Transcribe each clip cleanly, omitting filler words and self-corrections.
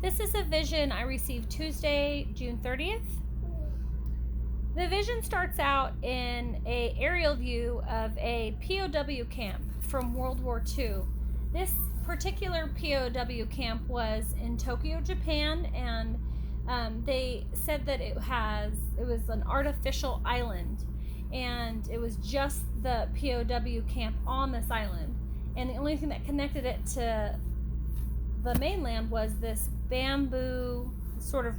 This is a vision I received Tuesday, June 30th. The vision starts out in an aerial view of a POW camp from World War II. This particular POW camp was in Tokyo, Japan, and they said that it was an artificial island, and it was just the POW camp on this island, and the only thing that connected it to the mainland was this bamboo sort of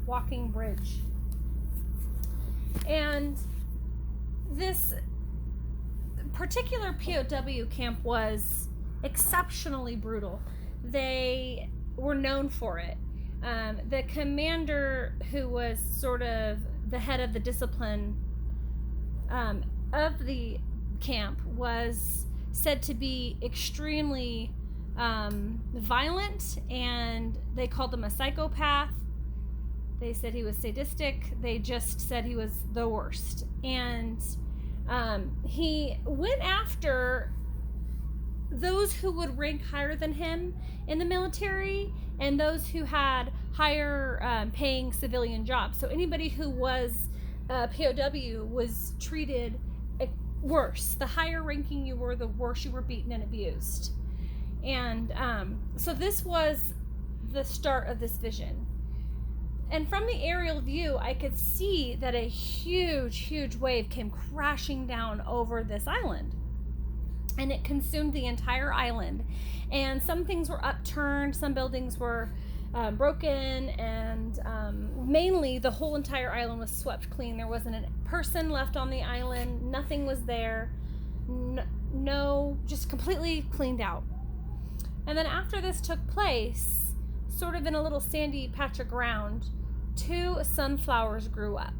walking bridge. And this particular POW camp was exceptionally brutal. They were known for it. The commander, who was sort of the head of the discipline of the camp, was said to be extremely violent, and they called him a psychopath. They said he was sadistic. They just said he was the worst. And he went after those who would rank higher than him in the military and those who had higher paying civilian jobs. So anybody who was POW was treated worse. The higher ranking you were, the worse you were beaten and abused. And so this was the start of this vision. And from the aerial view, I could see that a huge wave came crashing down over this island. And it consumed the entire island. And some things were upturned, some buildings were broken, and mainly the whole entire island was swept clean. There wasn't a person left on the island. Nothing was there. No, just completely cleaned out. And then after this took place, sort of in a little sandy patch of ground, 2 sunflowers grew up.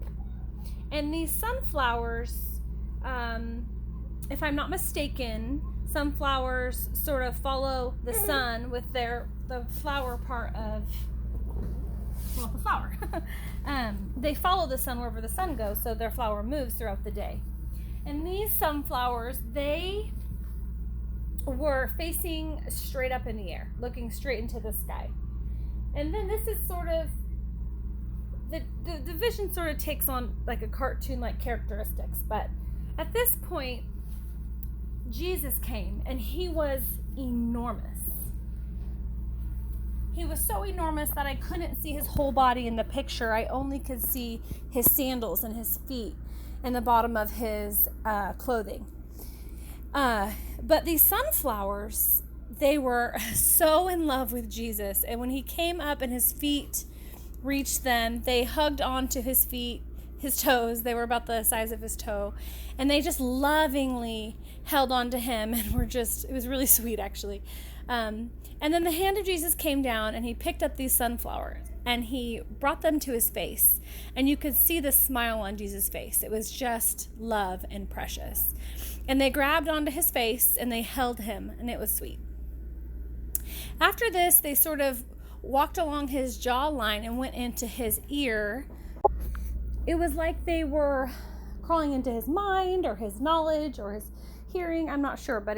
And these sunflowers, if I'm not mistaken, sunflowers sort of follow the sun with the flower part of, well, the flower. They follow the sun wherever the sun goes, so their flower moves throughout the day. And these sunflowers, they were facing straight up in the air, looking straight into the sky. And then this is sort of, the vision sort of takes on like a cartoon-like characteristics. But at this point, Jesus came, and he was enormous. He was so enormous that I couldn't see his whole body in the picture. I only could see his sandals and his feet and the bottom of his clothing. But these sunflowers, they were so in love with Jesus. And when he came up and his feet reached them, they hugged onto his feet, his toes. They were about the size of his toe. And they just lovingly held on to him and it was really sweet, actually. And then the hand of Jesus came down, and he picked up these sunflowers and he brought them to his face. And you could see the smile on Jesus' face. It was just love and precious. And they grabbed onto his face and they held him, and it was sweet. After this, they sort of walked along his jawline and went into his ear. It was like they were crawling into his mind or his knowledge or his hearing. I'm not sure, but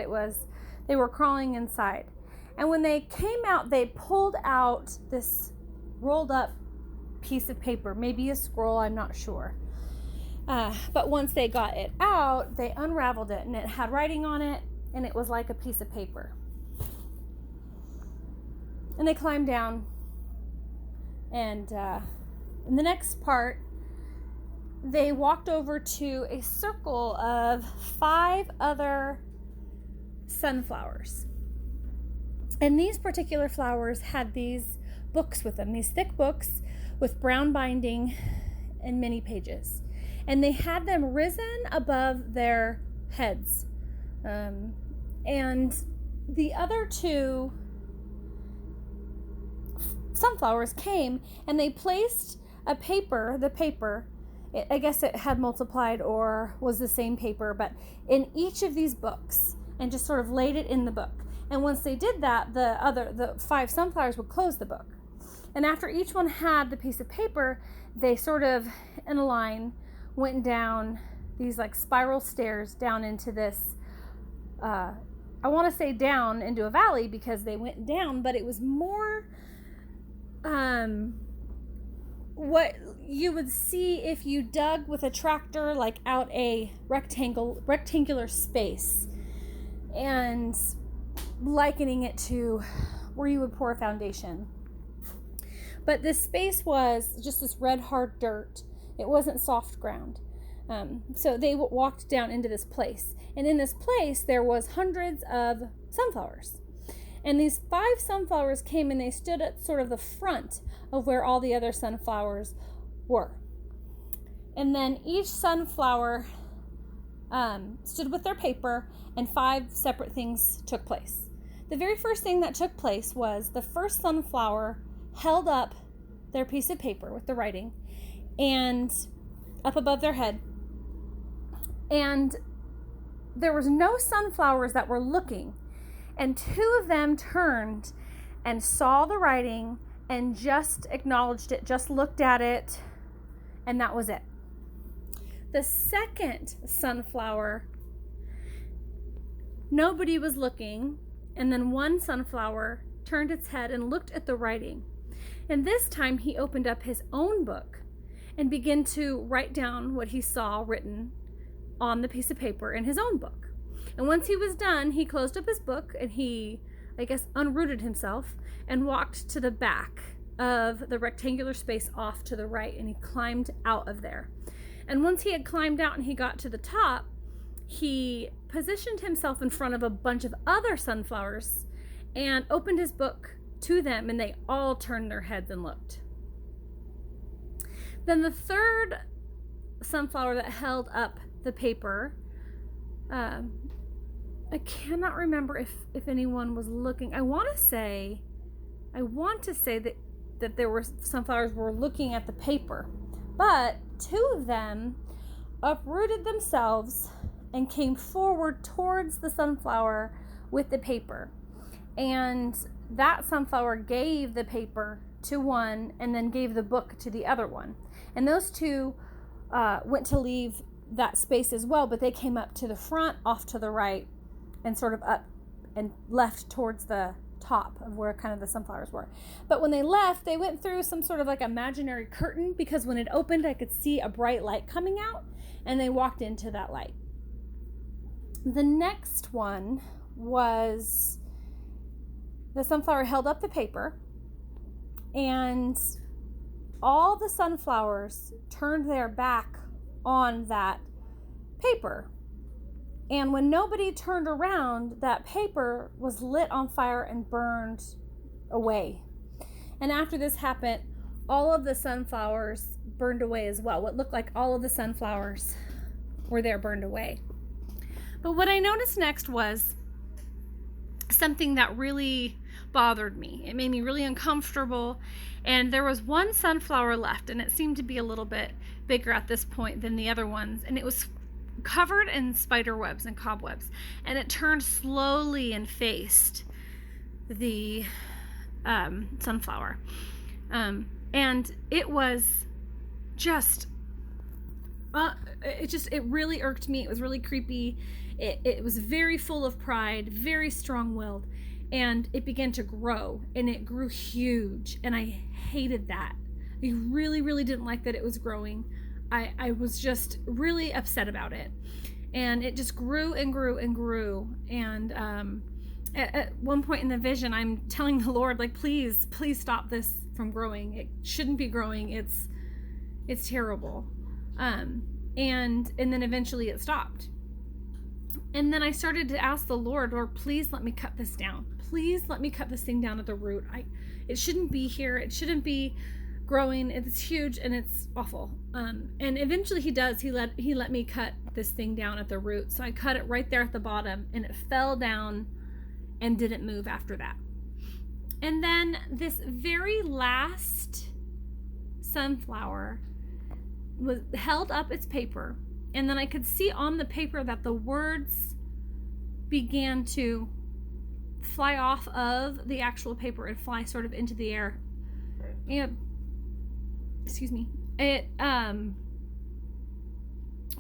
they were crawling inside. And when they came out, they pulled out this rolled up piece of paper, maybe a scroll, I'm not sure. But once they got it out, they unraveled it, and it had writing on it, and it was like a piece of paper. And they climbed down, and in the next part, they walked over to a circle of 5 other sunflowers. And these particular flowers had these books with them, these thick books with brown binding and many pages. And they had them risen above their heads. And the other 2 sunflowers came, and they placed the paper, I guess it had multiplied or was the same paper, but in each of these books, and just sort of laid it in the book. And once they did that, the 5 sunflowers would close the book. And after each one had the piece of paper, they sort of, in a line, went down these like spiral stairs down into this, I want to say down into a valley, because they went down, but it was more what you would see if you dug with a tractor, like out a rectangular space, and likening it to where you would pour a foundation. But this space was just this red hard dirt. It wasn't soft ground. So they walked down into this place, and in this place there was hundreds of sunflowers. And these 5 sunflowers came and they stood at sort of the front of where all the other sunflowers were. And then each sunflower stood with their paper, and 5 separate things took place. The very first thing that took place was the first sunflower held up their piece of paper with the writing and up above their head. And there was no sunflowers that were looking. And 2 of them turned and saw the writing and just acknowledged it, just looked at it, and that was it. The second sunflower, nobody was looking, and then one sunflower turned its head and looked at the writing. And this time he opened up his own book and began to write down what he saw written on the piece of paper in his own book. And once he was done, he closed up his book and he, unrooted himself and walked to the back of the rectangular space off to the right, and he climbed out of there. And once he had climbed out and he got to the top, he positioned himself in front of a bunch of other sunflowers and opened his book to them, and they all turned their heads and looked. Then the third sunflower that held up the paper, I cannot remember if anyone was looking. I want to say that there were sunflowers were looking at the paper, but 2 of them uprooted themselves and came forward towards the sunflower with the paper. And that sunflower gave the paper to one and then gave the book to the other one. And those 2 went to leave that space as well, but they came up to the front, off to the right, and sort of up and left towards the top of where kind of the sunflowers were. But when they left, they went through some sort of like imaginary curtain, because when it opened, I could see a bright light coming out, and they walked into that light. The next one was the sunflower held up the paper, and all the sunflowers turned their back on that paper. And when nobody turned around, that paper was lit on fire and burned away. And after this happened, all of the sunflowers burned away as well. What looked like all of the sunflowers were there, burned away. But what I noticed next was something that really bothered me. It made me really uncomfortable. And there was one sunflower left, and it seemed to be a little bit bigger at this point than the other ones. And it was covered in spider webs and cobwebs, and it turned slowly and faced the sunflower, and it was just it really irked me. It was really creepy. It was very full of pride, very strong-willed, and it began to grow, and it grew huge, and I hated that. I really didn't like that it was growing. I was just really upset about it. And it just grew and grew and grew. And at one point in the vision, I'm telling the Lord, please stop this from growing. It shouldn't be growing. It's terrible. And then eventually it stopped. And then I started to ask the Lord, please let me cut this down. Please let me cut this thing down at the root. It shouldn't be here. It shouldn't be growing. It's huge and it's awful. And eventually he does. He let me cut this thing down at the root. So I cut it right there at the bottom, and it fell down and didn't move after that. And then this very last sunflower was held up its paper, and then I could see on the paper that the words began to fly off of the actual paper and fly sort of into the air. And it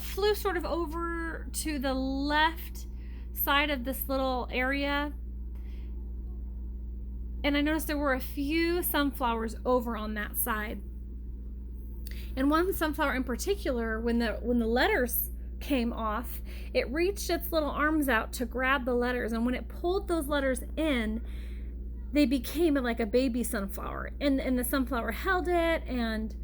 flew sort of over to the left side of this little area, And I noticed there were a few sunflowers over on that side. And one sunflower in particular, when the letters came off, it reached its little arms out to grab the letters, and when it pulled those letters in, they became like a baby sunflower, and the sunflower held it and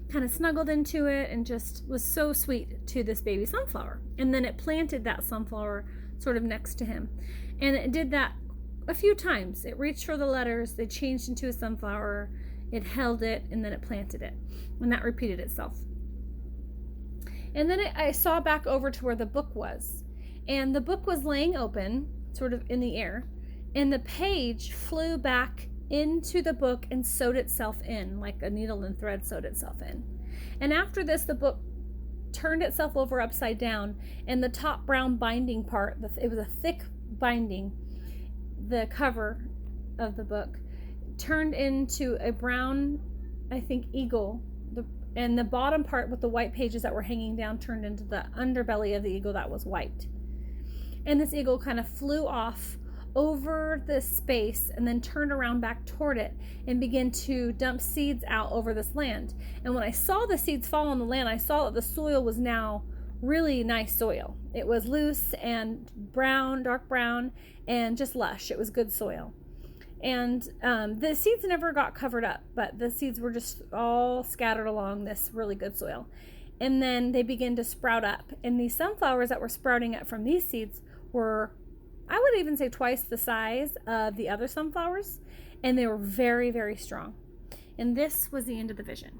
kind of snuggled into it and just was so sweet to this baby sunflower. And then it planted that sunflower sort of next to him, and it did that a few times. It reached for the letters, they changed into a sunflower, it held it, and then it planted it, and that repeated itself. And then I saw back over to where the book was, and the book was laying open sort of in the air, and the page flew back into the book and sewed itself in, like a needle and thread sewed itself in. And after this, the book turned itself over upside down, and the top brown binding part, it was a thick binding, the cover of the book turned into a brown, I think, eagle, and the bottom part with the white pages that were hanging down turned into the underbelly of the eagle that was white. And this eagle kind of flew off over this space and then turned around back toward it and began to dump seeds out over this land. And when I saw the seeds fall on the land, I saw that the soil was now really nice soil. It was loose and brown, dark brown, and just lush. It was good soil. And the seeds never got covered up, but the seeds were just all scattered along this really good soil. And then they began to sprout up. And these sunflowers that were sprouting up from these seeds were, I would even say, twice the size of the other sunflowers. And they were very, very strong. And this was the end of the vision.